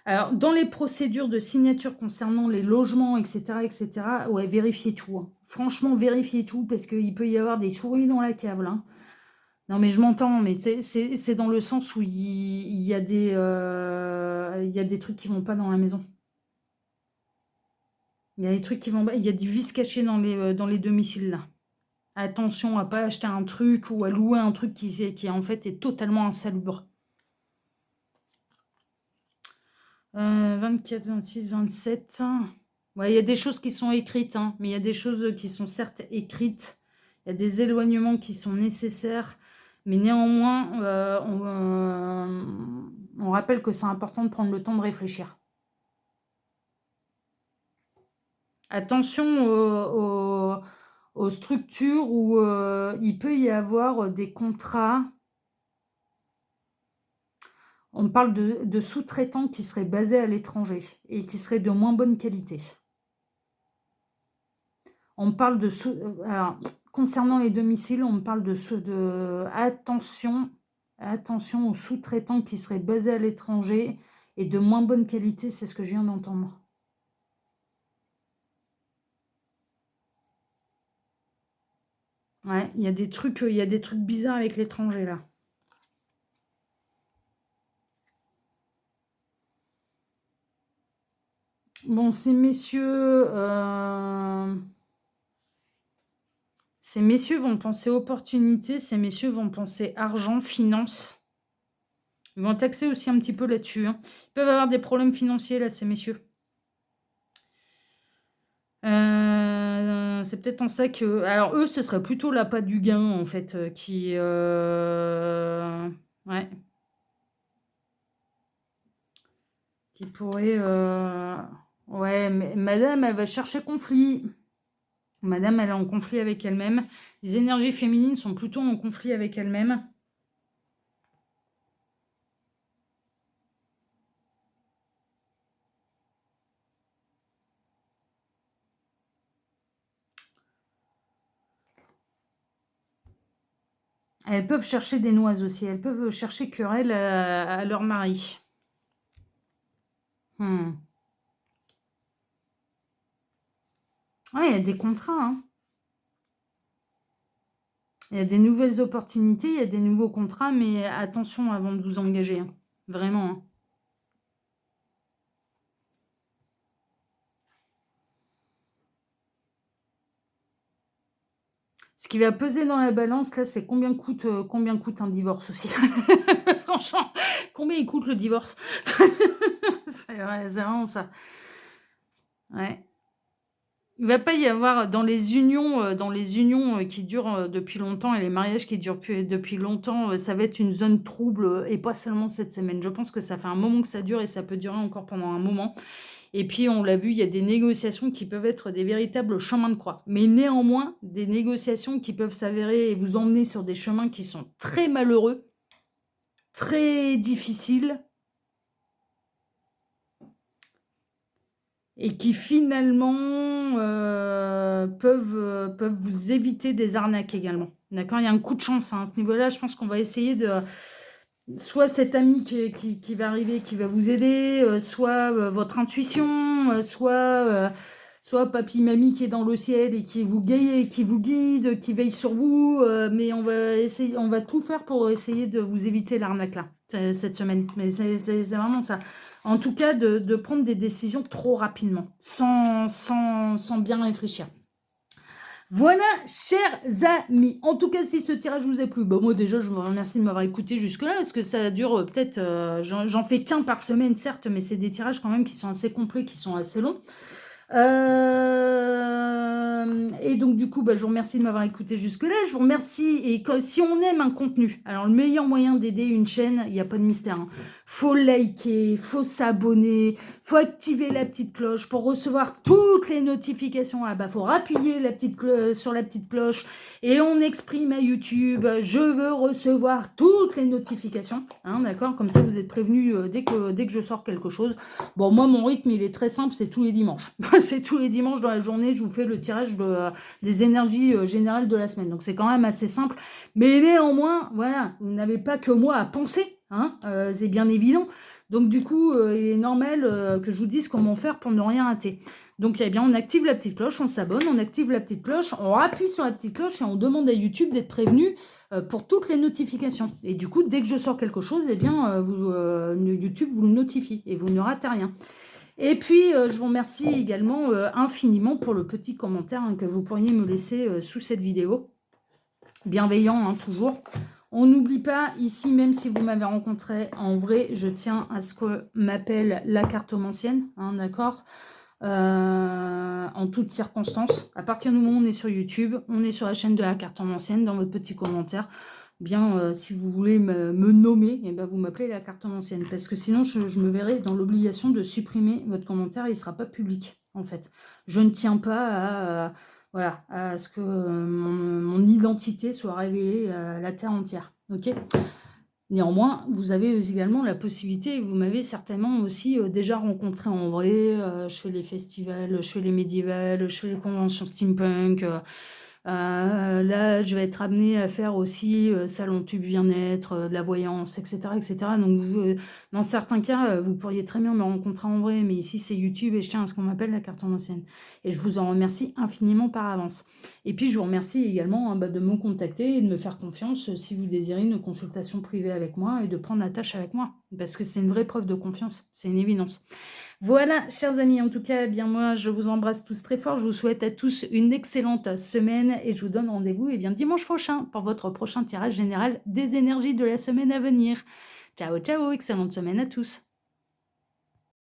Alors, dans les procédures de signature concernant les logements, etc., ouais, vérifiez tout, hein. Franchement, vérifiez tout, parce qu'il peut y avoir des souris dans la cave, là. Non, mais je m'entends, mais c'est dans le sens où il y a il y a des trucs qui vont pas dans la maison. Il y a des trucs qui vont pas. Il y a du vice caché dans les domiciles, là. Attention à pas acheter un truc ou à louer un truc qui en fait est totalement insalubre. 24, 26, 27. Ouais, il y a des choses qui sont écrites, hein, mais il y a des choses qui sont certes écrites. Il y a des éloignements qui sont nécessaires, mais néanmoins, on rappelle que c'est important de prendre le temps de réfléchir. Attention aux structures où il peut y avoir des contrats. On parle de sous-traitants qui seraient basés à l'étranger et qui seraient de moins bonne qualité. On parle de... Alors, concernant les domiciles, on parle attention aux sous-traitants qui seraient basés à l'étranger et de moins bonne qualité, c'est ce que je viens d'entendre. Ouais, il y a des trucs bizarres avec l'étranger, là. Bon, ces messieurs vont penser opportunité, ces messieurs vont penser argent, finance. Ils vont taxer aussi un petit peu là-dessus, hein. Ils peuvent avoir des problèmes financiers, là, ces messieurs. C'est peut-être en ça que... Alors, eux, ce serait plutôt l'appât du gain, en fait, qui... Ouais. Qui pourrait... Ouais, mais madame, elle va chercher conflit. Madame, elle est en conflit avec elle-même. Les énergies féminines sont plutôt en conflit avec elles-mêmes. Elles peuvent chercher des noises aussi. Elles peuvent chercher querelle à leur mari. Ouais, il y a des contrats, hein. Il y a des nouvelles opportunités, il y a des nouveaux contrats, mais attention avant de vous engager, hein. Vraiment, hein. Ce qui va peser dans la balance, là, c'est combien coûte un divorce aussi. Franchement, combien il coûte le divorce? C'est vrai, c'est vraiment ça. Ouais. il va pas y avoir dans les unions, qui durent, depuis longtemps et les mariages qui durent depuis longtemps, ça va être une zone trouble, et pas seulement cette semaine. Je pense que ça fait un moment que ça dure et ça peut durer encore pendant un moment. Et puis, on l'a vu, il y a des négociations qui peuvent être des véritables chemins de croix. Mais néanmoins, des négociations qui peuvent s'avérer et vous emmener sur des chemins qui sont très malheureux, très difficiles, et qui finalement peuvent vous éviter des arnaques également. D'accord? Il y a un coup de chance, hein, à ce niveau-là. Je pense qu'on va essayer de... Soit cet ami qui va arriver, qui va vous aider, soit votre intuition, soit papy, mamie qui est dans le ciel et qui vous guide, qui veille sur vous. Mais on va tout faire pour essayer de vous éviter l'arnaque là, cette semaine. Mais c'est vraiment ça. En tout cas, de prendre des décisions trop rapidement, sans bien réfléchir. Voilà, chers amis. En tout cas, si ce tirage vous a plu, bah moi déjà, je vous remercie de m'avoir écouté jusque-là, parce que ça dure peut-être... j'en fais qu'un par semaine, certes, mais c'est des tirages quand même qui sont assez complets, qui sont assez longs. Et donc du coup, bah, je vous remercie de m'avoir écouté jusque-là. Je vous remercie. Et si on aime un contenu, alors le meilleur moyen d'aider une chaîne, il n'y a pas de mystère, hein. Faut liker, faut s'abonner, faut activer la petite cloche pour recevoir toutes les notifications. Ah bah faut appuyer sur la petite cloche et on exprime à YouTube, je veux recevoir toutes les notifications, hein, d'accord? Comme ça vous êtes prévenus dès que je sors quelque chose. Bon, moi mon rythme il est très simple, c'est tous les dimanches. C'est tous les dimanches dans la journée, je vous fais le tirage des énergies générales de la semaine. Donc c'est quand même assez simple. Mais néanmoins, voilà, vous n'avez pas que moi à penser. Hein, c'est bien évident. Donc du coup, il est normal que je vous dise comment faire pour ne rien rater. Donc eh bien, on active la petite cloche, on s'abonne, on active la petite cloche, on appuie sur la petite cloche et on demande à YouTube d'être prévenu pour toutes les notifications. Et du coup, dès que je sors quelque chose, eh bien, YouTube vous le notifie et vous ne ratez rien. Et puis, je vous remercie également infiniment pour le petit commentaire que vous pourriez me laisser sous cette vidéo. Bienveillant, hein, toujours. On n'oublie pas, ici, même si vous m'avez rencontré en vrai, je tiens à ce que m'appelle la cartomancienne, hein, d'accord, en toutes circonstances. À partir du moment où on est sur YouTube, on est sur la chaîne de la cartomancienne, dans votre petit commentaire, bien, si vous voulez me nommer, eh ben, vous m'appelez la cartomancienne, parce que sinon, je me verrai dans l'obligation de supprimer votre commentaire, il ne sera pas public, en fait. Je ne tiens pas à... voilà, à ce que mon identité soit révélée à la terre entière. Ok. Néanmoins, vous avez également la possibilité, et vous m'avez certainement aussi déjà rencontré en vrai. Je fais les festivals, je fais les médiévals, je fais les conventions steampunk. Là, je vais être amenée à faire aussi salon du bien-être, de la voyance, etc. etc. Donc, dans certains cas, vous pourriez très bien me rencontrer en vrai, mais ici, c'est YouTube et je tiens à ce qu'on m'appelle la cartomancienne. Et je vous en remercie infiniment par avance. Et puis, je vous remercie également de me contacter et de me faire confiance si vous désirez une consultation privée avec moi et de prendre la tâche avec moi. Parce que c'est une vraie preuve de confiance, c'est une évidence. Voilà, chers amis, en tout cas, eh bien moi, je vous embrasse tous très fort. Je vous souhaite à tous une excellente semaine et je vous donne rendez-vous dimanche prochain pour votre prochain tirage général des énergies de la semaine à venir. Ciao, ciao, excellente semaine à tous.